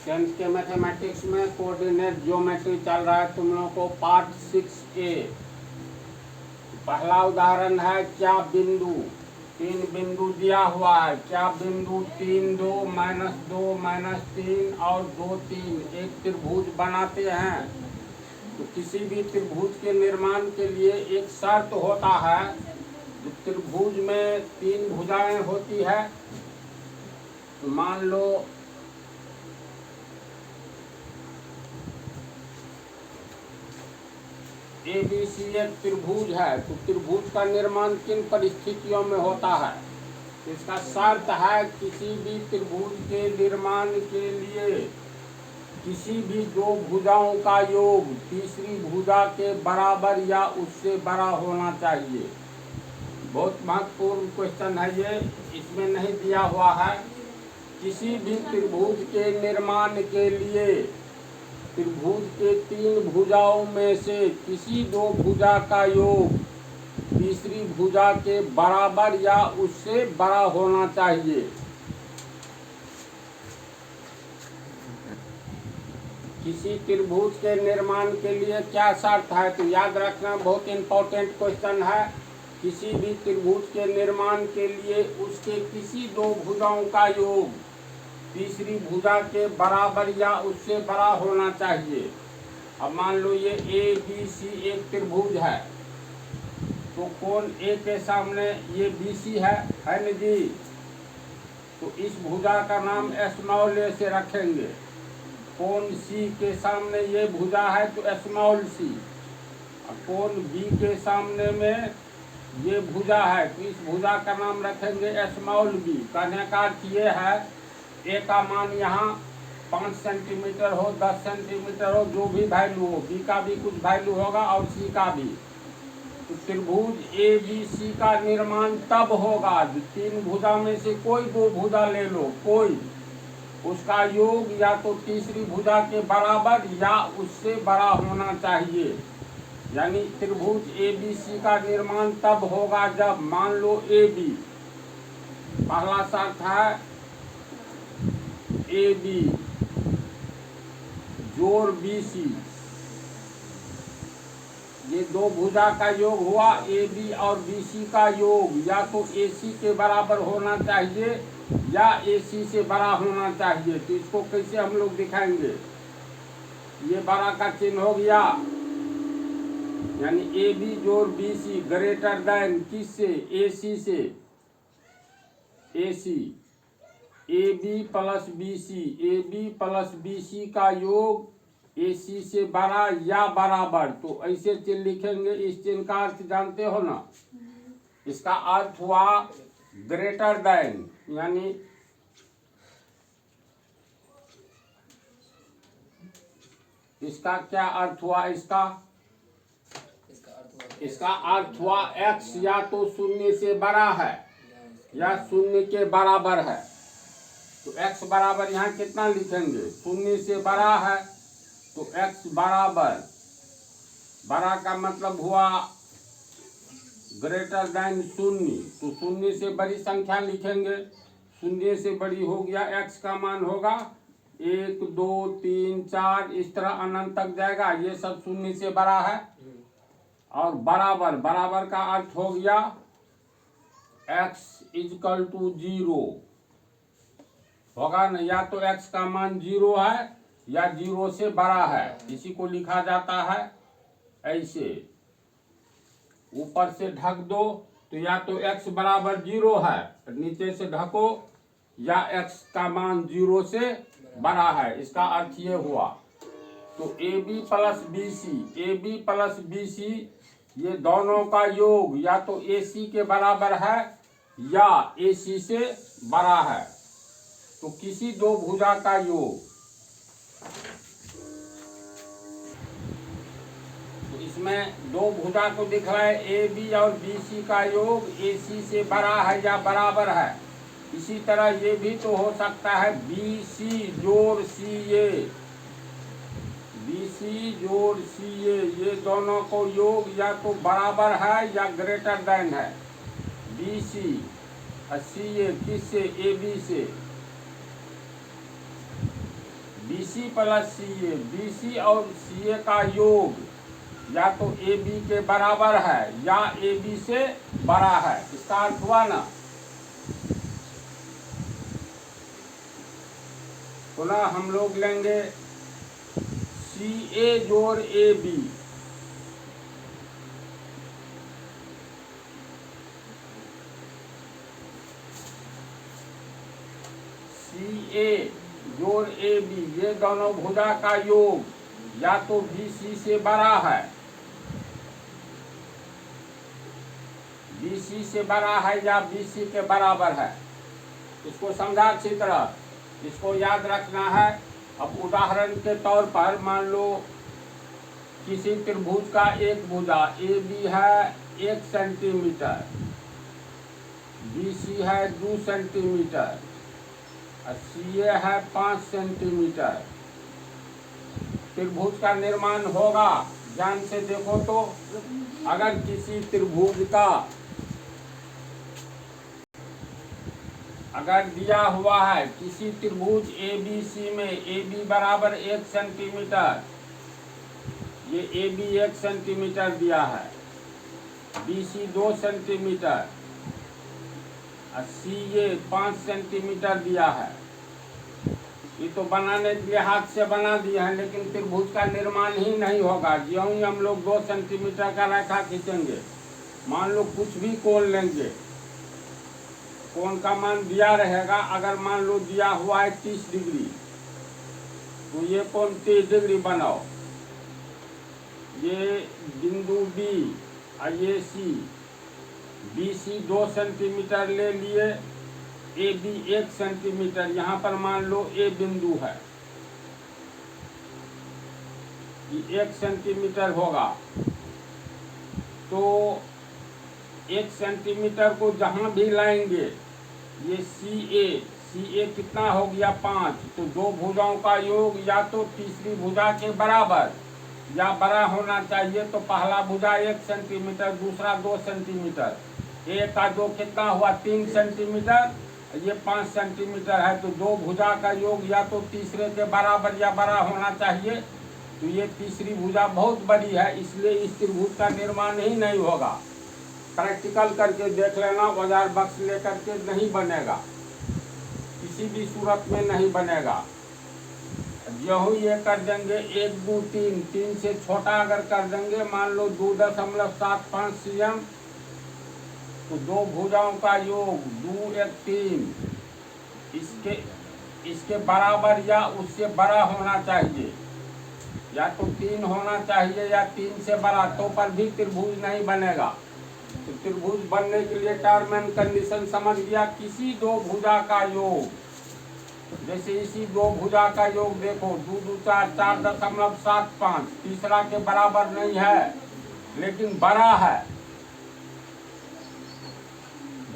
Tenth के mathematics में coordinate geometry चल रहा है तुम लोगों को पार्ट 6A। पहला उदाहरण है क्या बिंदु, 3 बिंदु दिया हुआ है। क्या बिंदु 3 2 -2 -3 और 2 3 एक त्रिभुज बनाते हैं। तो किसी भी त्रिभुज के निर्माण के लिए एक शर्त होता है। जो त्रिभुज में 3 भुजाएं होती है, तो मान लो ABC एक त्रिभुज है। तो त्रिभुज का निर्माण किन परिस्थितियों में होता है। इसका शर्त है किसी भी त्रिभुज के निर्माण के लिए किसी भी 2 भुजाओं का योग तीसरी भुजा के बराबर या उससे बड़ा होना चाहिए। बहुत महत्वपूर्ण क्वेश्चन है ये, इसमें नहीं दिया हुआ है। किसी भी त्रिभुज के निर्माण के लिए त्रिभुज के 3 भुजाओं में से किसी 2 भुजा का योग तीसरी भुजा के बराबर या उससे बड़ा होना चाहिए। किसी त्रिभुज के निर्माण के लिए क्या शर्त है, तो याद रखना, बहुत इंपॉर्टेंट क्वेश्चन है। किसी भी त्रिभुज के निर्माण के लिए उसके किसी 2 भुजाओं का योग तीसरी भुजा के बराबर या उससे बड़ा होना चाहिए। अब मान लो ये ABC एक त्रिभुज है, तो कोण A के सामने ये BC है न जी। तो इस भुजा का नाम स्मॉल a से रखेंगे। कोण C के सामने ये भुजा है तो स्मॉल c। कोण B के सामने में ये भुजा है तो इस भुजा का नाम रखेंगे स्मॉल b। कहने का अर्थ ये है A का मान यहाँ 5 सेंटीमीटर हो, 10 सेंटीमीटर हो, जो भी वैल्यू हो, B का भी कुछ वैल्यू होगा और C का भी। तो त्रिभुज ABC का निर्माण तब होगा 3 भुजा में से कोई 2 भुजा ले लो, कोई उसका योग या तो तीसरी भुजा के बराबर या उससे बड़ा होना चाहिए। यानी त्रिभुज ABC का निर्माण तब होगा जब मान लो AB, पहला शर्त है AB जोड़ BC, ये 2 भुजा का योग हुआ। AB और BC का योग या तो AC के बराबर होना चाहिए या AC से बड़ा होना चाहिए। तो इसको कैसे हम लोग दिखाएंगे, ये बड़ा का चिन्ह हो गया, यानी AB जोड़ BC ग्रेटर देन किससे, AC से। AC AB plus BC, AB plus BC का योग AC से बड़ा या बराबर। तो ऐसे चिन्ह लिखेंगे। इस चिन्ह का अर्थ जानते हो ना, इसका अर्थ हुआ ग्रेटर देन, यानी इसका क्या अर्थ हुआ, इसका अर्थ हुआ x या तो 0 से बड़ा है या 0 के बराबर है। तो x बराबर यहाँ कितना लिखेंगे, 0 से बड़ा है तो x बराबर, बड़ा का मतलब हुआ ग्रेटर देन 0। तो 0 से बड़ी संख्या लिखेंगे, 0 से बड़ी हो गया x का मान होगा 1 2 3 4 इस तरह अनंत तक जाएगा। ये सब 0 से बड़ा है। और बराबर, बराबर का अर्थ हो गया x इक्वल टू 0 होगा ना। या तो x का मान 0 है या 0 से बड़ा है। इसी को लिखा जाता है ऐसे, ऊपर से ढक दो तो या तो x बराबर 0 है, नीचे से ढको या x का मान 0 से बड़ा है। इसका अर्थ ये हुआ। तो AB plus BC, AB plus BC ये दोनों का योग या तो AC के बराबर है या AC से बड़ा है। तो किसी 2 भुजा का योग, तो इसमें 2 भुजा को दिख रहा है AB और BC का योग AC से बड़ा है या बराबर है। इसी तरह ये भी तो हो सकता है BC जोड़ CA, BC जोड़ CA ये दोनों को योग या तो बराबर है या ग्रेटर देन है। BC और CA किससे, AB से। BC प्लस CA, BC और CA का योग या तो AB के बराबर है या AB से बड़ा है। इसका अर्थ हुआ ना। पुनः हम लोग लेंगे CA जोड़ AB, CA जोड़ AB, ये दोनों भुजा का योग या तो BC से बड़ा है, BC से बड़ा है या BC के बराबर है। इसको समझा अच्छी तरह, इसको याद रखना है। अब उदाहरण के तौर पर मान लो किसी त्रिभुज का एक भुजा AB है 1 सेंटीमीटर, BC है 2 सेंटीमीटर और CA है 5 सेंटीमीटर। त्रिभुज का निर्माण होगा। ध्यान से देखो तो, अगर किसी त्रिभुज का अगर दिया हुआ है किसी त्रिभुज ABC में AB बराबर 1 सेंटीमीटर, ये AB 1 सेंटीमीटर दिया है, BC 2 सेंटीमीटर और CA 5 सेंटीमीटर दिया है। ये तो बनाने के लिए हाथ से बना दिए हैं, लेकिन त्रिभुज का निर्माण ही नहीं होगा। ज्यों ही हम लोग 2 सेंटीमीटर का रेखा खींचेंगे, मान लो कुछ भी कोण लेंगे, कोण का मान दिया रहेगा। अगर मान लो दिया हुआ है 30 डिग्री, तो ये कोण 30 डिग्री बनाओ। ये बिंदु B और ये C, BC 2 सेंटीमीटर ले लिए, AB 1 सेंटीमीटर, यहाँ पर मान लो A बिंदु है, ये 1 सेंटीमीटर होगा। तो 1 सेंटीमीटर को जहाँ भी लाएंगे, ये CA कितना हो गया 5, तो दो भुजाओं का योग या तो तीसरी भुजा के बराबर या बड़ा होना चाहिए। तो पहला भुजा 1 सेंटीमीटर, दूसरा 2 सेंटीमीटर, A का जो कितना हुआ 3 सेंटीमीटर, ये 5 सेंटीमीटर है। तो दो भुजा का योग या तो तीसरे के बराबर या बड़ा होना चाहिए। तो ये तीसरी भुजा बहुत बड़ी है, इसलिए इस त्रिभुज का निर्माण ही नहीं होगा। प्रैक्टिकल करके देख लेना, औजार बक्स लेकर के नहीं बनेगा, किसी भी सूरत में नहीं बनेगा। यही ये कर देंगे 1 2 3, 3 से छोटा अगर कर देंगे, मान लो 2.75 cm, तो दो भुजाओं का योग 2 1 3 इसके बराबर या उससे बड़ा होना चाहिए, या तो 3 होना चाहिए या 3 से बड़ा, तो पर भी त्रिभुज नहीं बनेगा। तो त्रिभुज बनने के लिए टर्म एंड कंडीशन समझ गया। किसी दो भुजा का योग, जैसे इसी दो भुजा का योग देखो 2 2 4 4.75, तीसरा के बराबर नहीं है लेकिन बड़ा है,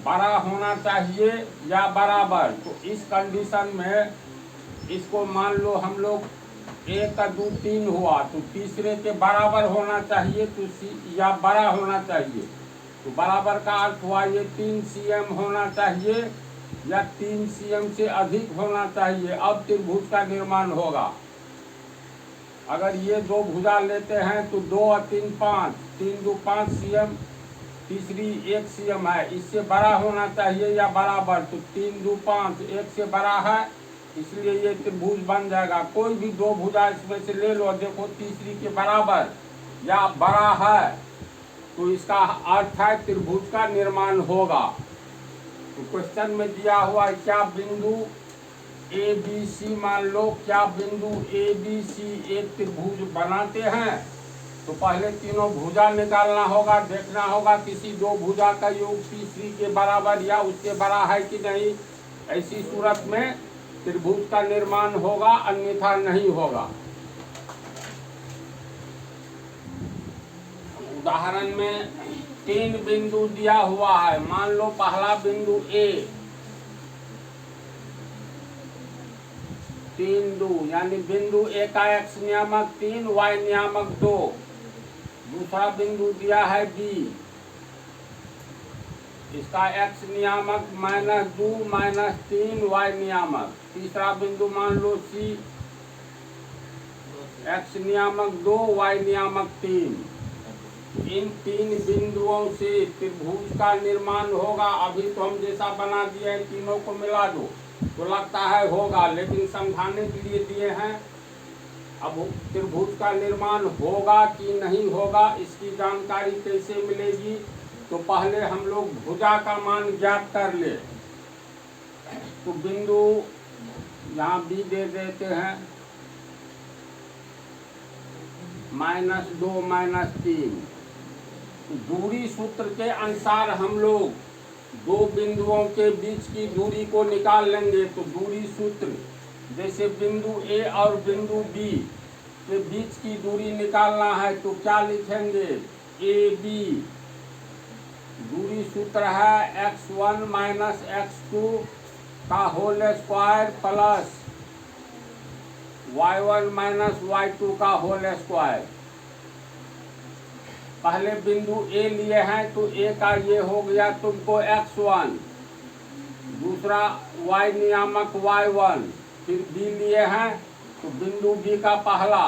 बड़ा होना चाहिए या बराबर। तो इस कंडीशन में इसको मान लो हम लोग 1 का 2 3 हुआ, तो तीसरे के बराबर होना चाहिए, तो या बड़ा होना चाहिए। तो बराबर का अर्थ हुआ ये 3 cm होना चाहिए या 3 cm से अधिक होना चाहिए, अब त्रिभुज का निर्माण होगा। अगर ये दो भुजा लेते हैं तो 2 और 3 5, 3 2 5 cm, तीसरी 1 cm है, इससे बड़ा होना चाहिए या बराबर। तो 3 2 5 1 से बड़ा है, इसलिए ये त्रिभुज बन जाएगा। कोई भी दो भुजा इसमें से ले लो, देखो तीसरी के बराबर या बड़ा है, तो इसका अर्थ है त्रिभुज का निर्माण होगा। तो क्वेश्चन में दिया हुआ क्या बिंदु ABC, मान लो क्या बिंदु ABC एक त्रिभुज बनाते हैं, तो पहले तीनों भुजा निकालना होगा, देखना होगा किसी दो भुजा का योग तीसरी के बराबर या उससे बड़ा है कि नहीं। ऐसी सूरत में त्रिभुज का निर्माण होगा, अन्यथा नहीं होगा। उदाहरण में 3 बिंदु दिया हुआ है। मान लो पहला बिंदु A 3 2, यानी बिंदु A का x नियामक 3 y नियामक 2। दूसरा बिंदु दिया है B, इसका x नियामक -2 -3 y नियामक। तीसरा बिंदु मान लो C x नियामक 2, y नियामक 3। इन तीन बिंदुओं से त्रिभुज का निर्माण होगा। अभी तो हम जैसा बना दिए हैं, तीनों को मिला दो तो लगता है होगा, लेकिन समझाने के लिए दिए हैं। अब त्रिभुज का निर्माण होगा कि नहीं होगा, इसकी जानकारी कैसे मिलेगी? तो पहले हम लोग भुजा का मान ज्ञात कर ले। तो बिंदु यहाँ बी दे देते हैं, -2 -3। दूरी सूत्र के अनुसार हम लोग दो बिंदुओं के बीच की दूरी को निकाल लेंगे। तो दूरी सूत्र, जैसे बिंदु ए और बिंदु बी के बीच की दूरी निकालना है तो क्या लिखेंगे? A B. दूरी सूत्र है x1 - x2 का whole square plus y1 - y2 का होल स्क्वायर। पहले बिंदु ए लिए हैं तो ए का ये हो गया तुमको x1, दूसरा y नियामक y1। फिर बी लिए हैं तो बिंदु बी का पहला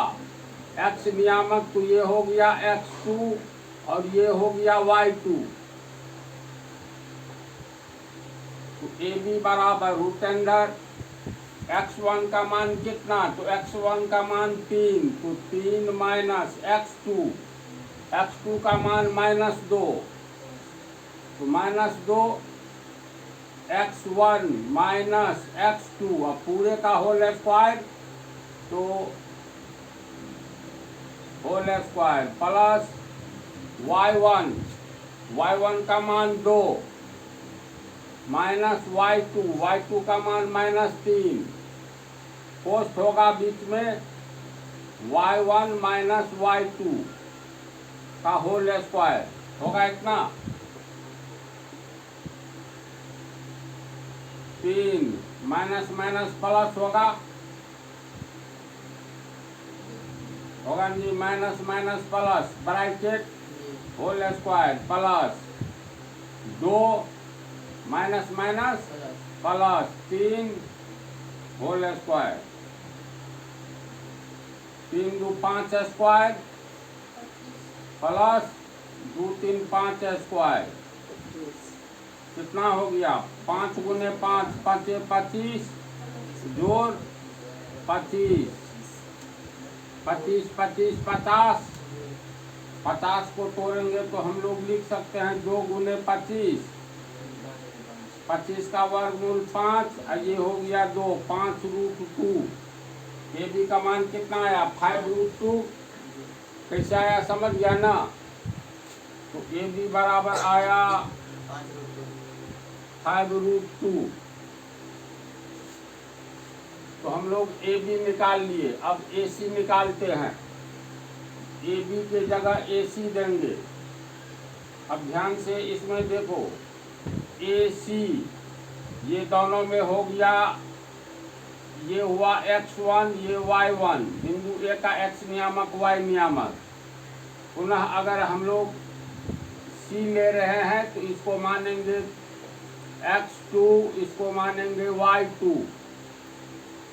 x नियामक, तो ये हो गया x2 और ये हो गया y2। तो ए बी बराबर √अंडर x1 का मान कितना? तो x1 का मान 3, तो 3 माइनस x2, x2 का मान -2, तो -2 x1 माइनस x2 और पूरे का होल स्क्वायर, तो whole square plus y1, y1 का मान 2 माइनस y2, y2 का मान -3। पोस्ट होगा बीच में y1 माइनस y2 का होल स्क्वायर, होगा इतना 3 माइनस माइनस प्लस होगा जी, minus minus plus bracket whole square plus 2 minus minus plus 3 whole square, 3 2 5 square plus 2 3 5 square, कितना हो गया? 5 गुने 5 5 25 जोड़ 25, 25 25 50। 50 को तोड़ेंगे तो हम लोग लिख सकते हैं 2 गुने 25, 25 का वर्गमूल 5, ये हो गया 2, 5√2। ए बी का मान कितना आया? 5√2। कैसे आया समझ गया ना? तो ए बी बराबर आया 5√2। तो हम लोग ए बी निकाल लिए। अब ए सी निकालते हैं। ए बी के जगह ए सी देंगे। अब ध्यान से इसमें देखो, ए सी ये दोनों में हो गया, ये हुआ x1, ये y1, बिंदु ए का x नियामक y नियामक। पुनः अगर हम लोग सी ले रहे हैं तो इसको मानेंगे x2, इसको मानेंगे y2।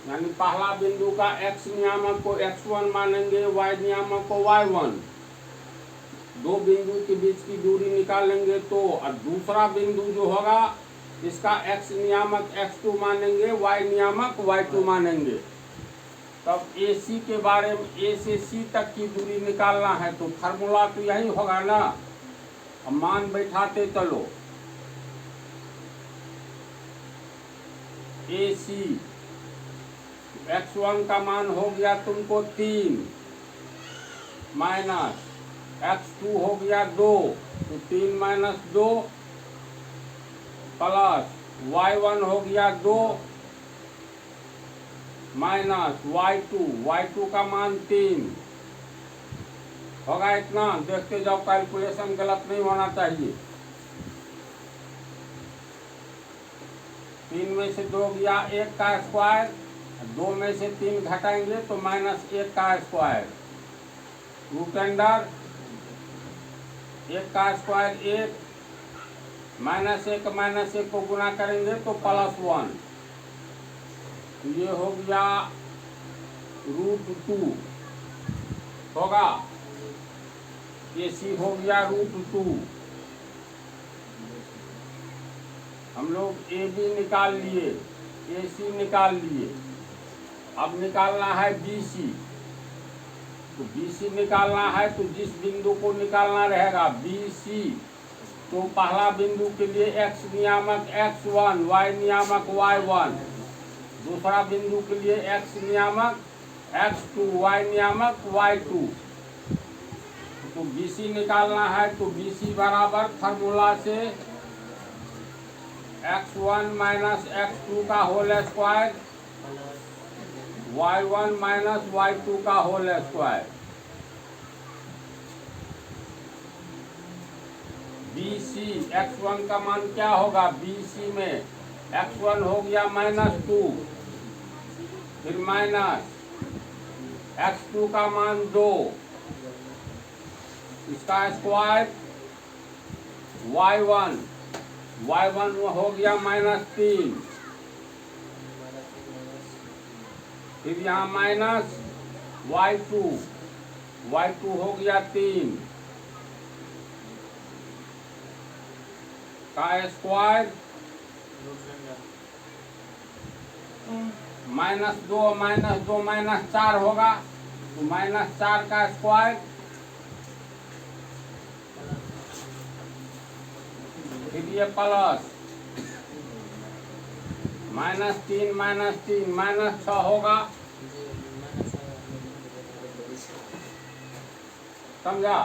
यानी पहला बिंदु का x नियामक को x1 मानेंगे, y नियामक को y1। दो बिंदु के बीच की दूरी निकालेंगे तो, और दूसरा बिंदु जो होगा इसका x नियामक x2 मानेंगे, y नियामक y2 मानेंगे। तब AC के बारे में, A से C तक की दूरी निकालना है तो फार्मूला तो यही होगा ना। अब मान बैठाते चलो। AC x1 का मान हो गया तुमको 3 माइनस x2 हो गया 2, तो 3 माइनस 2 प्लस y1 हो गया 2 माइनस y2 का मान 3 होगा इतना। देखते जाओ, कैलकुलेशन गलत नहीं होना चाहिए। 3 में से 2 गया 1 का स्क्वायर, 2 में से 3 घटाएंगे तो -1 का स्क्वायर, √अंडर 1 का स्क्वायर 1, -1 को गुना करेंगे तो +1, ये हो गया √2। होगा। AC हो गया √2। हम लोग AB निकाल लिए, AC निकाल लिए। अब निकालना है BC। तो BC निकालना है तो जिस बिंदु को निकालना रहेगा BC, तो पहला बिंदु के लिए X नियामक X1, Y नियामक Y1, दूसरा बिंदु के लिए X नियामक X2, Y नियामक Y2। तो BC निकालना है तो BC बराबर फार्मूला से X1 माइनस X2 का whole square, Y1 minus Y2 का होल स्क्वायर। BC X1 का मान क्या होगा? BC में X1 हो गया -2, फिर माइनस X2 का मान 2, इसका स्क्वायर Y1 हो गया -3, फिर यहाँ माइनस Y2 हो गया 3 का स्क्वायर, -2 -4 होगा तो -4 का स्क्वायर, फिर ये प्लस -3 -6 होगा। समझा?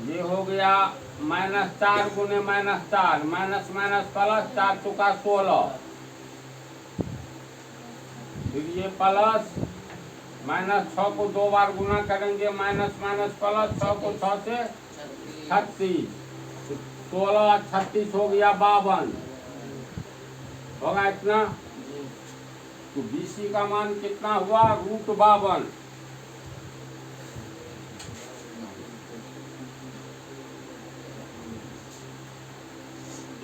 ये हो गया -4 गुने -4, माइनस माइनस प्लस, 4 चौका 16, फिर ये प्लस -6 को 2 बार गुना करेंगे, माइनस माइनस प्लस, 6 को 6 से 36, 16 36 हो गया 52, होगा इतना। तो BC का मान कितना हुआ? √52।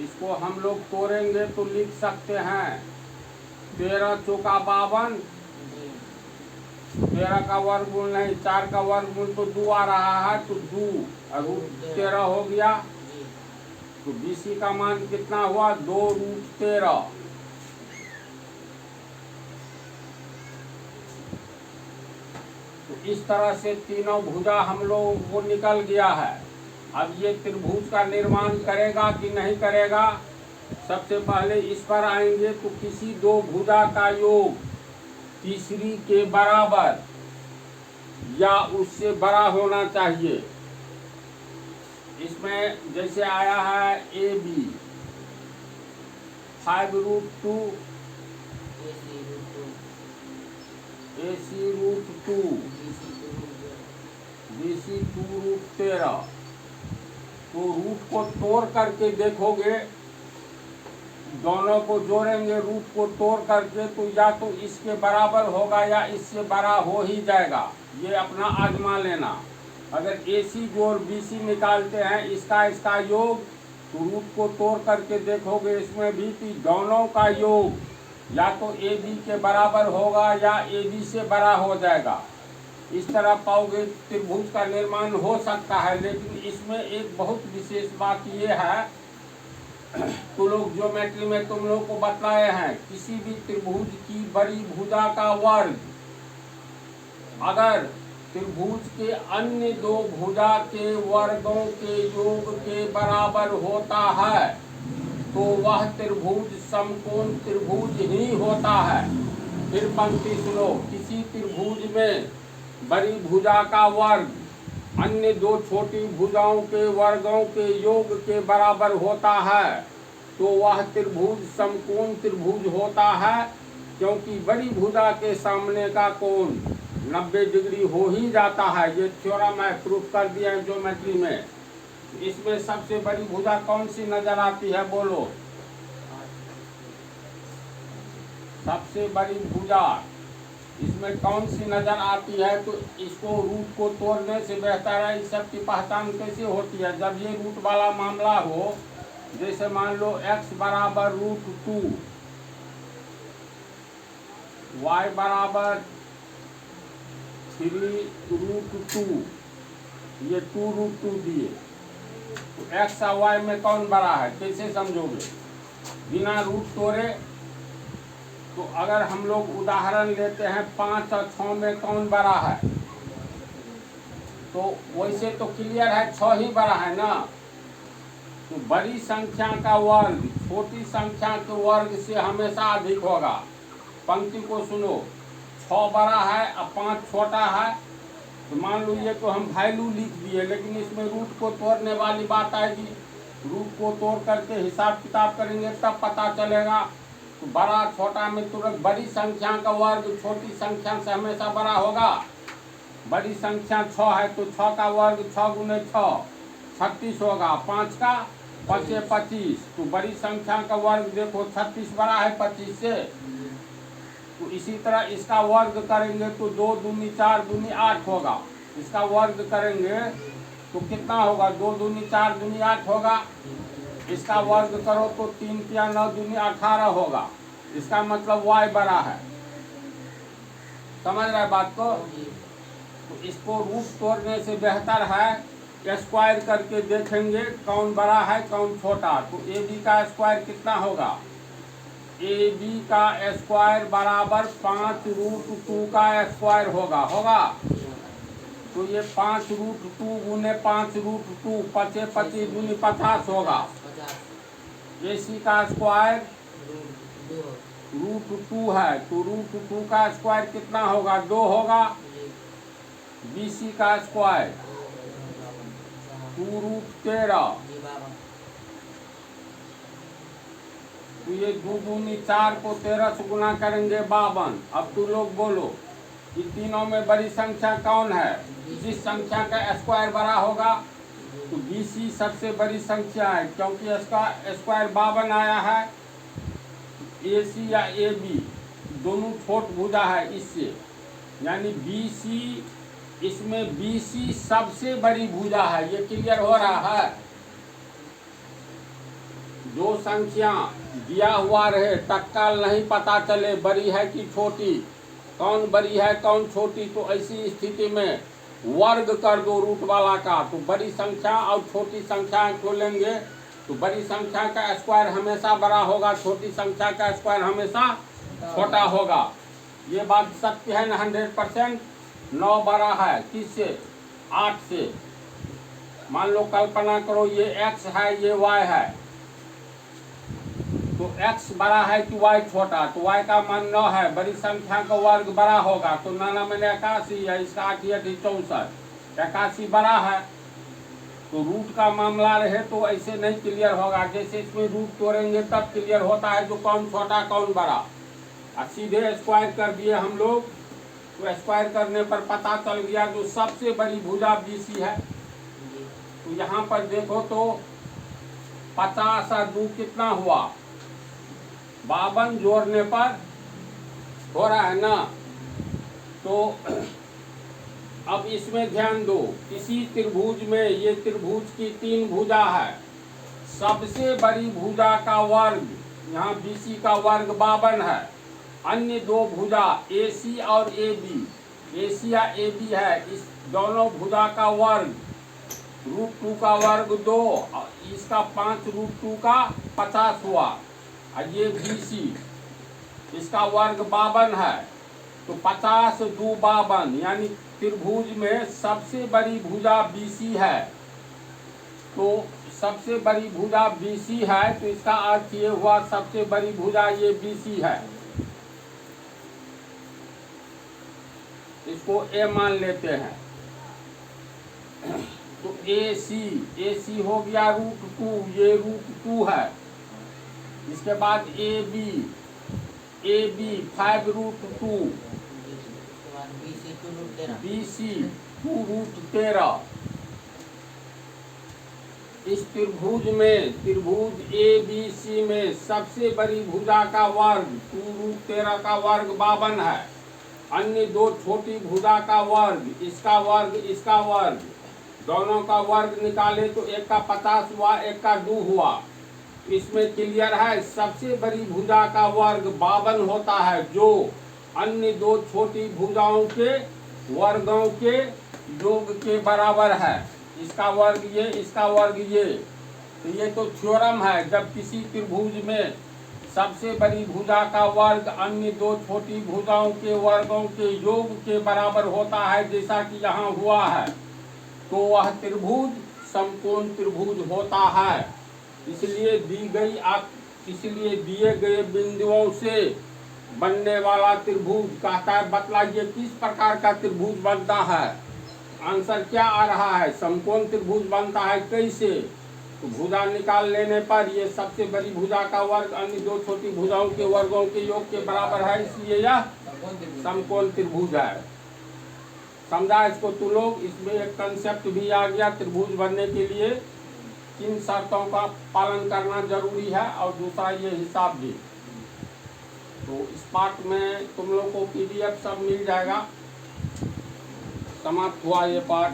इसको हम लोग तोड़ेंगे तो लिख सकते हैं 13 चौका 52, 13 का वर्गमूल नहीं, 4 का वर्गमूल तो 2 आ रहा है, तो 2 और √13 हो गया। तो BC का मान कितना हुआ? 2√13। तो इस तरह से तीनों भुजा हम लोगों को निकल गया है। अब ये त्रिभुज का निर्माण करेगा कि नहीं करेगा? सबसे पहले इस पर आएंगे तो किसी दो भुजा का योग तीसरी के बराबर या उससे बड़ा होना चाहिए। इसमें जैसे आया है AB 5√2, AC √2, BC 2√13। तो रूट को तोड़ करके देखोगे, दोनों को जोड़ेंगे रूट को तोड़ करके, तो या तो इसके बराबर होगा या इससे बड़ा हो ही जाएगा। ये अपना आजमा लेना। अगर AC जोड़ BC निकालते हैं, इसका योग, तो रूट को तोड़ करके देखोगे इसमें भी कि दोनों का योग या तो AB के बराबर होगा या AB से बड़ा हो जाएगा। इस तरह पाओगे त्रिभुज का निर्माण हो सकता है। लेकिन इसमें एक बहुत विशेष बात ये है, तो लोग ज्योमेट्री में तुम लोग को बताए हैं, किसी भी त्रिभुज की बड़ी भुजा का वर्ग अगर त्रिभुज के अन्य दो भुजा के वर्गों के योग के बराबर होता है तो वह त्रिभुज समकोण त्रिभुज ही होता है। फिर पंक्ति सुनो, किसी त्रिभुज में बड़ी भुजा का वर्ग अन्य दो छोटी भुजाओं के वर्गों के योग के बराबर होता है तो वह त्रिभुज समकोण त्रिभुज होता है, क्योंकि बड़ी भुजा के सामने का कोण 90 डिग्री हो ही जाता है। ये थ्योरम है, प्रूफ कर दिया है ज्योमेट्री में। इसमें सबसे बड़ी भुजा कौन सी नजर आती है? बोलो। सबसे बड़ी भुजा इसमें कौन सी नजर आती है? तो इसको रूट को तोड़ने से बेहतर है। इस सब की पहचान कैसे होती है? जब ये रूट वाला मामला हो, जैसे मान लो x बराबर √2, y बराबर 3√2, ये 2√2 दिए, तो एक्स और वाई में कौन बड़ा है, कैसे समझोगे बिना रूट तोड़े। तो अगर हम लोग उदाहरण लेते हैं 5 और 6 में कौन बड़ा है, तो वैसे तो क्लियर है 6 ही बड़ा है ना। तो बड़ी संख्या का वर्ग छोटी संख्या के वर्ग से हमेशा अधिक होगा। पंक्ति को सुनो, 6 बड़ा है और 5 छोटा है, तो मान लीजिए तो हम वैल्यू लिख दिए, लेकिन इसमें रूट को तोड़ने वाली बात आएगी। रूट को तोड़ करके हिसाब किताब करेंगे तब पता चलेगा। तो बड़ा छोटा में तुरंत बड़ी संख्या का वर्ग छोटी संख्या से हमेशा बड़ा होगा। बड़ी संख्या 6 है तो 6 का वर्ग 6 गुने 6 36 होगा, 5 का 5 25, तो बड़ी संख्या का वर्ग देखो 36 बड़ा है 25 से। तो इसी तरह इसका वर्ग करेंगे तो 2 दूनी 4 दूनी 8 होगा। इसका वर्ग करेंगे तो कितना होगा, 2 दूनी 4 दूनी 8 होगा। इसका वर्ग करो तो 3 या 9 दूनी 18 होगा। इसका मतलब y बड़ा है। समझ रहे बात को। तो इसको रूट तोड़ने से बेहतर है स्क्वायर करके देखेंगे कौन बड़ा है कौन छोटा। तो ए बी का स्क्वायर कितना होगा, ए बी का स्क्वायर बराबर 5√2 का स्क्वायर होगा। तो ये 5√2 गुने 5√2 25 25 दूनी 50 होगा। ए सी का स्क्वायर √2 है, तो √2 का स्क्वायर कितना होगा, 2 होगा। बी सी का स्क्वायर 2√13, तो ये 2 दूनी 4 को 13 से गुना करेंगे 52। अब तू लोग बोलो कि तीनों में बड़ी संख्या कौन है, जिस संख्या का स्क्वायर बड़ा होगा। तो BC सबसे बड़ी संख्या है क्योंकि इसका स्क्वायर 52 आया है। AC या AB दोनों छोट भुजा है इससे, यानी BC, इसमें BC सबसे बड़ी भुजा है। ये क्लियर हो रहा है। जो संख्या दिया हुआ रहे तत्काल नहीं पता चले बड़ी है कि छोटी, कौन बड़ी है कौन छोटी, तो ऐसी स्थिति में वर्ग कर दो रूट वाला का। तो बड़ी संख्या और छोटी संख्या को लेंगे तो बड़ी संख्या का स्क्वायर हमेशा बड़ा होगा, छोटी संख्या का स्क्वायर हमेशा छोटा होगा। ये बात सत्य है ना 100%। 9 बड़ा है किससे, 8 से। मान लो कल्पना करो ये x है ये y है, तो x बड़ा है कि y छोटा, तो y का मान 9 है। बड़ी संख्या का वर्ग बड़ा होगा तो 9 मैंने 81 है, इसका 8 64, 81 बड़ा है। तो रूट का मामला रहे तो ऐसे नहीं क्लियर होगा, जैसे इसमें रूट तोड़ेंगे तब क्लियर होता है जो कौन छोटा कौन बड़ा। और सीधे स्क्वायर कर दिए हम लोग, तो स्क्वायर करने पर पता चल गया जो सबसे बड़ी भुजा BC है। तो यहाँ पर देखो तो 50 और 2 कितना हुआ, 52 जोड़ने पर हो रहा है ना। तो अब इसमें ध्यान दो, किसी त्रिभुज में ये त्रिभुज की 3 भुजा है, सबसे बड़ी भुजा का वर्ग यहाँ BC का वर्ग 52 है। अन्य 2 भुजा AC और AB, AC या AB है, इस दोनों भुजा का वर्ग √2 का वर्ग 2, इसका 5√2 का 50 हुआ। और ये BC इसका वर्ग 52 है, तो 50 2 52, यानी त्रिभुज में सबसे बड़ी भुजा BC है। तो सबसे बड़ी भुजा BC है तो इसका अर्थ ये हुआ सबसे बड़ी भुजा ये BC है। इसको A मान लेते हैं। तो AC हो गया √2, ये √2 है। इसके बाद AB 5√2, BC 2√13। इस त्रिभुज में त्रिभुज ABC में सबसे बड़ी भुजा का वर्ग 2√13 का वर्ग 52 है। अन्य 2 छोटी भुजा का वर्ग, इसका वर्ग, दोनों का वर्ग निकाले तो एक का 50 हुआ, एक का 2 हुआ। इसमें क्लियर है सबसे बड़ी भुजा का वर्ग 52 होता है, जो अन्य 2 छोटी भुजाओं के वर्गों के योग के बराबर है। इसका वर्ग ये, इसका वर्ग ये। तो ये तो थ्योरम है। जब किसी त्रिभुज में सबसे बड़ी भुजा का वर्ग अन्य दो छोटी भुजाओं के वर्गों के योग के बराबर होता है, जैसा कि यहाँ हुआ है, तो वह त्रिभुज समकोण त्रिभुज होता है। इसलिए दिए गए बिंदुओं से बनने वाला त्रिभुज कहता है, बतलाइए किस प्रकार का त्रिभुज बनता है। आंसर क्या आ रहा है? समकोण त्रिभुज बनता है। कैसे? तो भुजा निकाल लेने पर ये सबसे बड़ी भुजा का वर्ग अन्य दो छोटी भुजाओं के वर्गों के योग के बराबर है, इसलिए यह समकोण त्रिभुज है। समझा इसको तू लोग? इसमें एक कंसेप्ट भी आ गया, त्रिभुज बनने के लिए किन शर्तों का पालन करना जरूरी है, और दूसरा ये हिसाब भी। तो इस पाठ में तुम लोग को PDF सब मिल जाएगा। समाप्त हुआ ये पाठ।